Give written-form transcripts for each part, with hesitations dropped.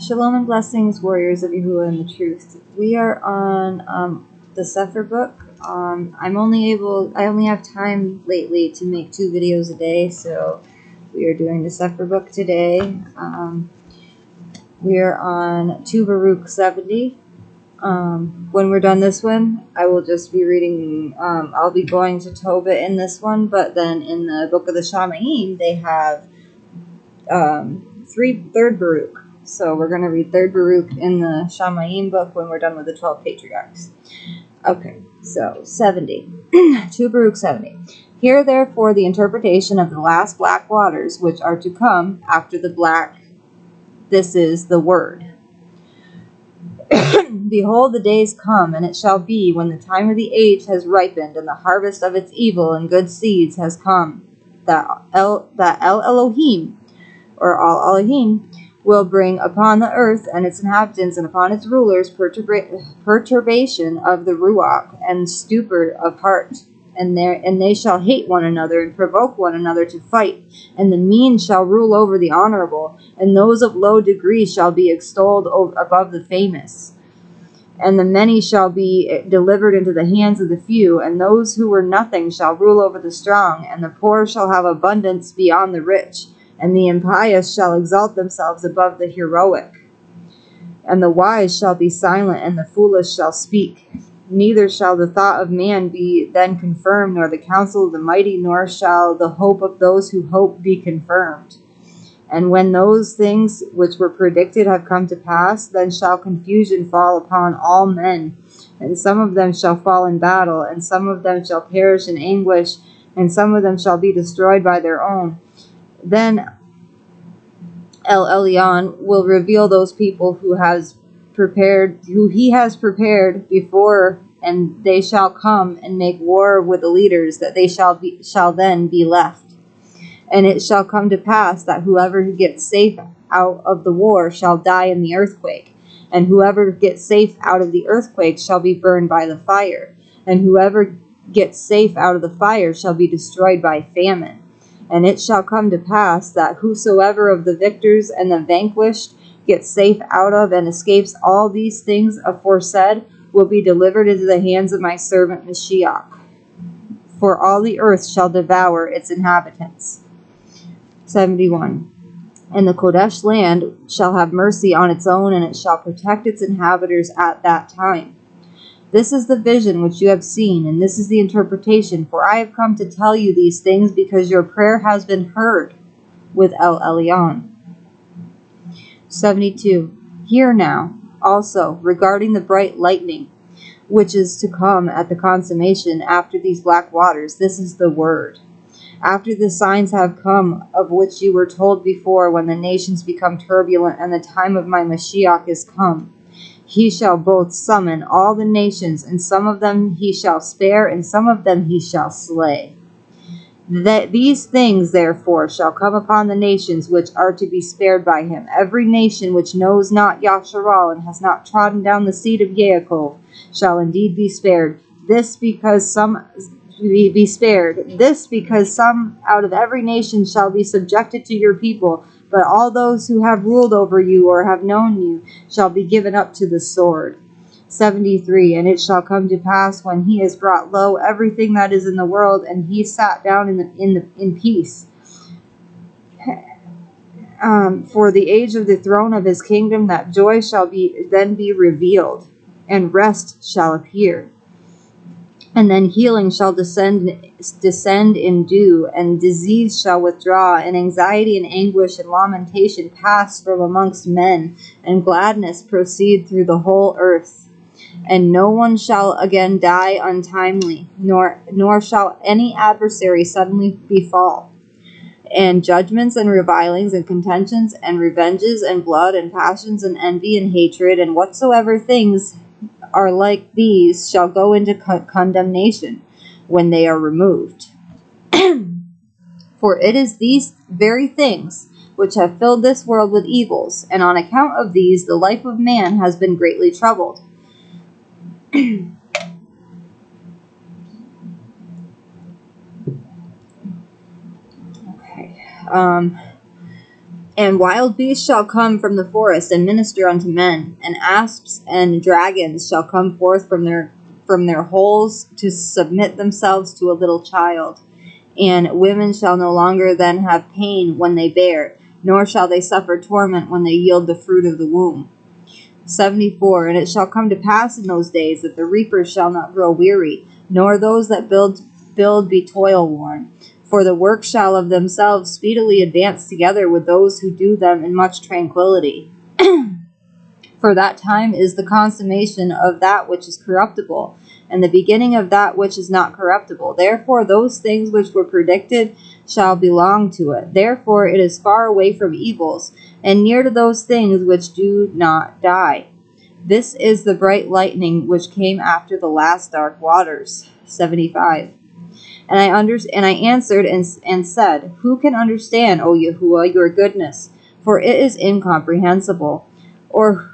Shalom and blessings, warriors of Yahuah and the truth. We are on the CEPHER book. I only have time lately to make 2 videos a day, so we are doing the CEPHER book today. We are on 2 Baruch 70. When we're done this one, I will just be reading, I'll be going to Tobit in this one, but then in the book of the Shamaim, they have 3rd Baruch. So we're going to read 3rd Baruch in the Shamaim book when we're done with the 12 patriarchs. Okay, so 70. 2 Baruch 70. Hear therefore the interpretation of the last black waters which are to come after the black. This is the word. Behold, the days come, and it shall be, when the time of the age has ripened, and the harvest of its evil and good seeds has come, that El Elohim, or Al Elohim, will bring upon the earth and its inhabitants and upon its rulers perturbation of the ruach and stupor of heart, and they shall hate one another and provoke one another to fight, and the mean shall rule over the honorable, and those of low degree shall be extolled above the famous. And the many shall be delivered into the hands of the few, and those who were nothing shall rule over the strong, and the poor shall have abundance beyond the rich, and the impious shall exalt themselves above the heroic. And the wise shall be silent, and the foolish shall speak. Neither shall the thought of man be then confirmed, nor the counsel of the mighty, nor shall the hope of those who hope be confirmed. And when those things which were predicted have come to pass, then shall confusion fall upon all men, and some of them shall fall in battle, and some of them shall perish in anguish, and some of them shall be destroyed by their own. Then El Elyon will reveal those people who he has prepared before, and they shall come and make war with the leaders, that they shall then be left. And it shall come to pass that whoever gets safe out of the war shall die in the earthquake, and whoever gets safe out of the earthquake shall be burned by the fire, and whoever gets safe out of the fire shall be destroyed by famine. And it shall come to pass that whosoever of the victors and the vanquished gets safe out of and escapes all these things aforesaid will be delivered into the hands of my servant Mashiach. For all the earth shall devour its inhabitants. 71. And the Kodesh land shall have mercy on its own, and it shall protect its inhabitants at that time. This is the vision which you have seen, and this is the interpretation, for I have come to tell you these things because your prayer has been heard with El Elyon. 72. Hear now, also, regarding the bright lightning, which is to come at the consummation after these black waters. This is the word. After the signs have come, of which you were told before, when the nations become turbulent, and the time of my Mashiach is come, he shall both summon all the nations, and some of them he shall spare, and some of them he shall slay. These things, therefore, shall come upon the nations which are to be spared by him. Every nation which knows not Yasharal and has not trodden down the seed of Yaakov shall indeed be spared. This because some out of every nation shall be subjected to your people, but all those who have ruled over you or have known you shall be given up to the sword. 73. And it shall come to pass, when he has brought low everything that is in the world, and he sat down in peace, for the age of the throne of his kingdom, that joy shall then be revealed, and rest shall appear. And then healing shall descend in dew, and disease shall withdraw, and anxiety and anguish and lamentation pass from amongst men, and gladness proceed through the whole earth. And no one shall again die untimely, nor shall any adversary suddenly befall. And judgments and revilings and contentions and revenges and blood and passions and envy and hatred and whatsoever things are like these shall go into condemnation when they are removed. For it is these very things which have filled this world with evils, and on account of these the life of man has been greatly troubled. Okay. And wild beasts shall come from the forest and minister unto men, and asps and dragons shall come forth from their holes to submit themselves to a little child. And women shall no longer then have pain when they bear, nor shall they suffer torment when they yield the fruit of the womb. 74. And it shall come to pass in those days that the reapers shall not grow weary, nor those that build be toil-worn. For the work shall of themselves speedily advance together with those who do them in much tranquility. For that time is the consummation of that which is corruptible, and the beginning of that which is not corruptible. Therefore those things which were predicted shall belong to it. Therefore it is far away from evils, and near to those things which do not die. This is the bright lightning which came after the last dark waters. 75. And I answered and said, Who can understand, O Yahuah, your goodness? For it is incomprehensible. Or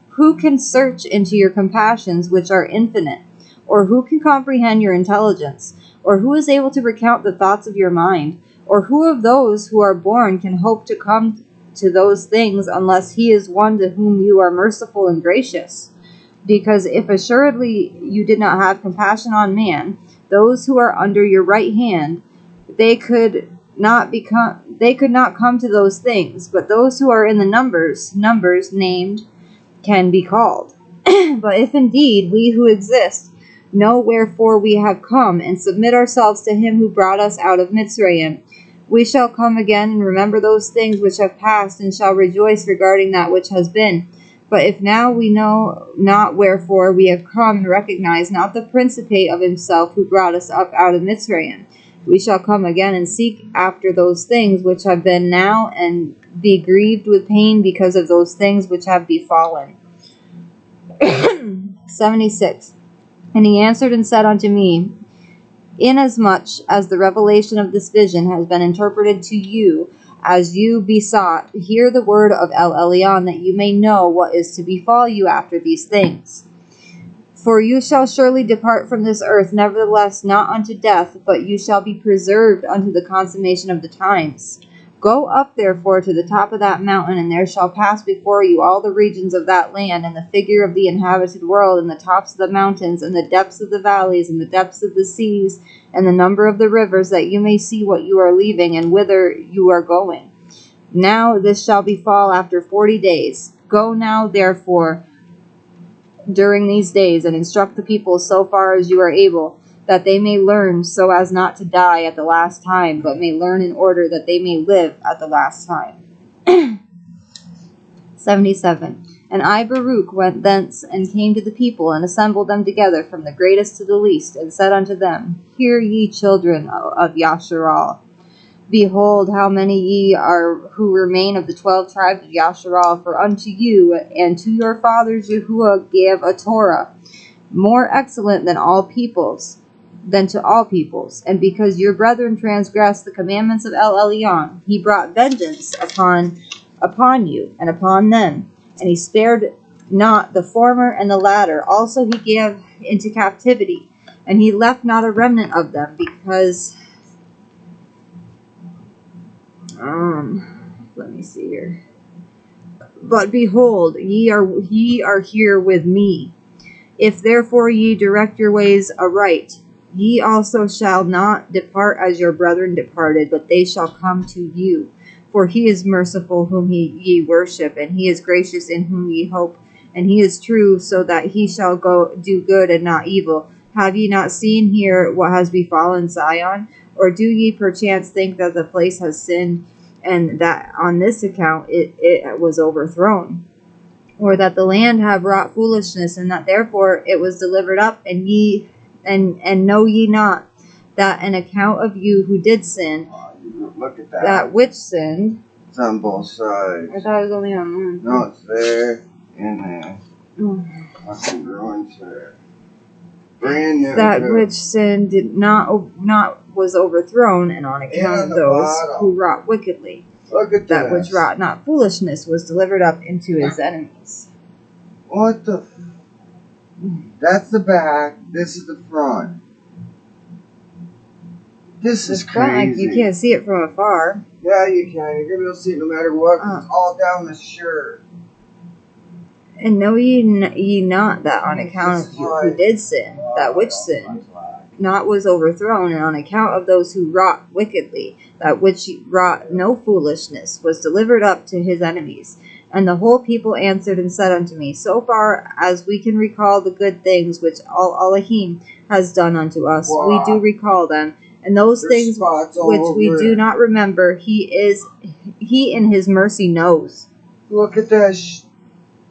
who can search into your compassions, which are infinite? Or who can comprehend your intelligence? Or who is able to recount the thoughts of your mind? Or who of those who are born can hope to come to those things, unless he is one to whom you are merciful and gracious? Because if assuredly you did not have compassion on man, those who are under your right hand, they could not come to those things, but those who are in the numbers named, can be called. But if indeed we who exist know wherefore we have come, and submit ourselves to him who brought us out of Mitzrayim, we shall come again and remember those things which have passed, and shall rejoice regarding that which has been. But if now we know not wherefore we have come, and recognize not the principate of himself who brought us up out of Mitzrayim, we shall come again and seek after those things which have been now, and be grieved with pain because of those things which have befallen. 76. And he answered and said unto me, Inasmuch as the revelation of this vision has been interpreted to you, as you besought, hear the word of El Elyon, that you may know what is to befall you after these things. For you shall surely depart from this earth, nevertheless not unto death, but you shall be preserved unto the consummation of the times. Go up therefore to the top of that mountain, and there shall pass before you all the regions of that land, and the figure of the inhabited world, and the tops of the mountains, and the depths of the valleys, and the depths of the seas, and the number of the rivers, that you may see what you are leaving, and whither you are going. Now this shall befall after 40 days. Go now therefore during these days, and instruct the people so far as you are able, that they may learn so as not to die at the last time, but may learn in order that they may live at the last time. 77. And I, Baruch, went thence, and came to the people, and assembled them together from the greatest to the least, and said unto them, Hear ye, children of Yasharal. Behold, how many ye are who remain of the 12 tribes of Yasharal, for unto you and to your fathers Yahuah gave a Torah, more excellent than to all peoples. And because your brethren transgressed the commandments of El Elyon, he brought vengeance upon you and upon them, and he spared not the former and the latter. Also he gave into captivity, and he left not a remnant of them, because let me see here. But behold, ye are here with me. If therefore ye direct your ways aright, ye also shall not depart as your brethren departed, but they shall come to you. For he is merciful whom ye worship, and he is gracious in whom ye hope, and he is true, so that he shall go do good and not evil. Have ye not seen here what has befallen Zion? Or do ye perchance think that the place has sinned, and that on this account it was overthrown? Or that the land have wrought foolishness, and that therefore it was delivered up, and know ye not that an account of you who did sin, look at that which sinned, it's on both sides. I thought it was only on one. No, it's there and there. Fucking ruins there. Brand new. That which sinned did not was overthrown, and on account of those who wrought wickedly. Look at that which wrought not foolishness was delivered up into his enemies. What the? That's the back. This is the front. This is It's not like crazy. you can't see it from afar. Yeah, you can. You're going to be able to see it no matter what. 'Cause it's all down the shirt. And know ye not that on account of you who did sin, that which sinned not was overthrown, and on account of those who wrought wickedly, that which wrought no foolishness, was delivered up to his enemies. And the whole people answered and said unto me, so far as we can recall the good things which Elohim has done unto us, we do recall them. And those things which we do not remember, he in his mercy knows. Look at that.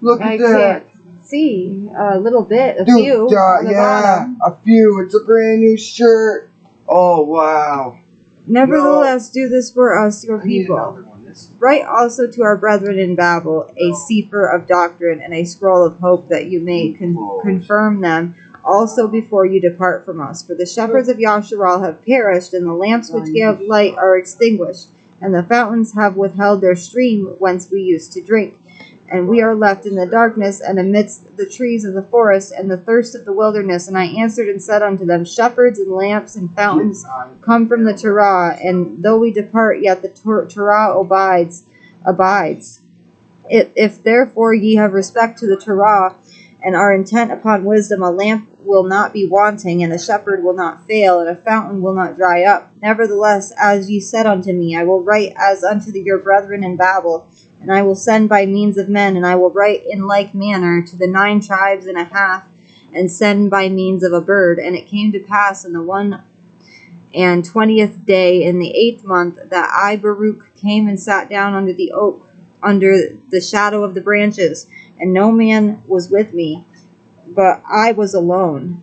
Look at that. Can't see a little bit, a Dude, few. yeah, a few. It's a brand new shirt. Oh, wow. Nevertheless, do this for us, your people. Write also to our brethren in Babel a CEPHER of doctrine and a scroll of hope, that you may confirm them also before you depart from us. For the shepherds of Yasharal have perished, and the lamps which gave light are extinguished, and the fountains have withheld their stream whence we used to drink. And we are left in the darkness and amidst the trees of the forest and the thirst of the wilderness. And I answered and said unto them, shepherds and lamps and fountains come from the Torah, and though we depart, yet the Torah abides. If therefore ye have respect to the Torah, and are intent upon wisdom, a lamp will not be wanting, and a shepherd will not fail, and a fountain will not dry up. Nevertheless, as ye said unto me, I will write as unto your brethren in Babel, and I will send by means of men, and I will write in like manner to the 9 tribes and a half, and send by means of a bird. And it came to pass in the 21st day in the 8th month, that I, Baruch, came and sat down under the oak, under the shadow of the branches, and no man was with me, but I was alone.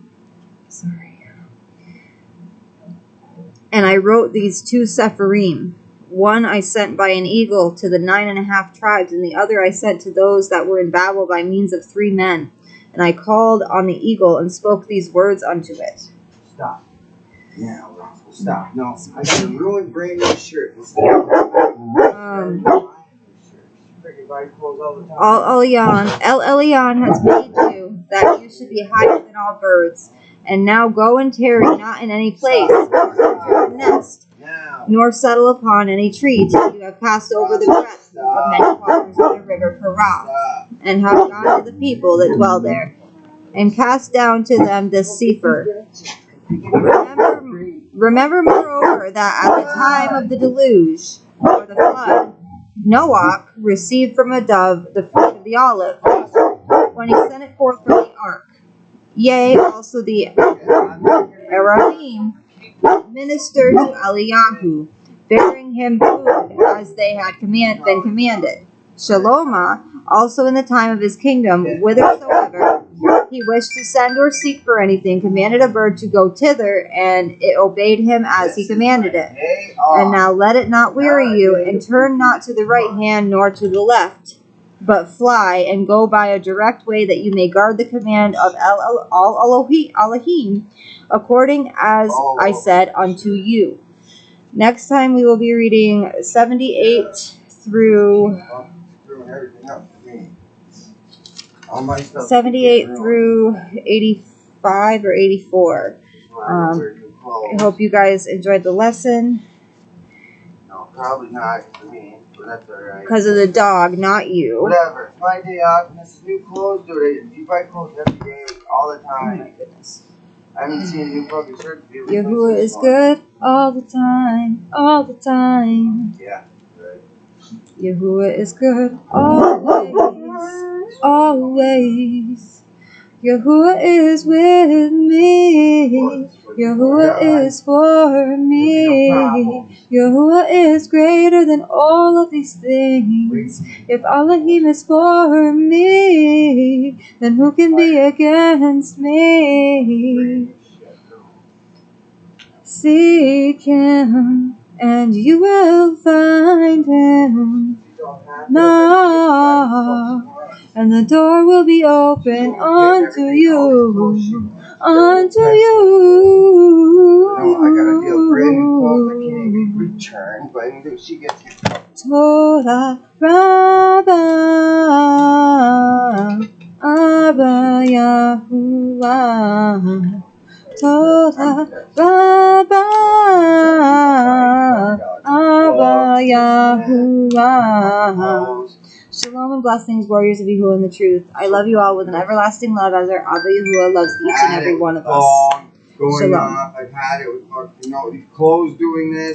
And I wrote these 2 Sepharim. One I sent by an eagle to the 9.5 tribes, and the other I sent to those that were in Babel by means of 3 men. And I called on the eagle and spoke these words unto it. Stop. Yeah, stop. No, I got a ruined brand new shirt. El Elyon has made you that you should be higher than all birds. And now go and tarry not in any place, nor enter your nest, nor settle upon any tree, till you have passed over the breadth of many waters of the river Parah, and have gone to the people that dwell there, and cast down to them this CEPHER. Remember moreover that at the time of the deluge, or the flood, Noach received from a dove the fruit of the olive, when he sent it forth from the ark. Yea, also the Arabim ministered to Eliyahu, bearing him food as they had been commanded. Shalom, also in the time of his kingdom, whithersoever he wished to send or seek for anything, commanded a bird to go thither, and it obeyed him as he commanded it. And now let it not weary you, and turn not to the right hand nor to the left, but fly and go by a direct way, that you may guard the command of Elohim, according as I said unto you. Next time we will be reading 78 through 85 or 84. I hope you guys enjoyed the lesson. No, probably not for me, but that's alright. Because of the dog, not you. Whatever. It's my day off, and this is new clothes, dude. You buy clothes every day, all the time. Oh my goodness. I haven't seen a new fucking shirt for you. Yahuah is good all the time, all the time. Yeah, right. Yahuah is good always, always. Yahuah is with me. Yahuah is for me. Yahuah is greater than all of these things. If Elohim is for me, then who can be against me? Seek him, and you will find him. Knock, and the door will be open unto you, unto you. No, I gotta deal brand new clothes that can't even be returned, but anything she gets here. Torah Rabba Abba Yahuah. Torah Rabba Abba Yahuah. Shalom and blessings, warriors of Yahuah and the truth. I love you all with an everlasting love as our Abba Yahuah loves each and every one of us. Going Shalom. off. I've had it with these clothes doing this.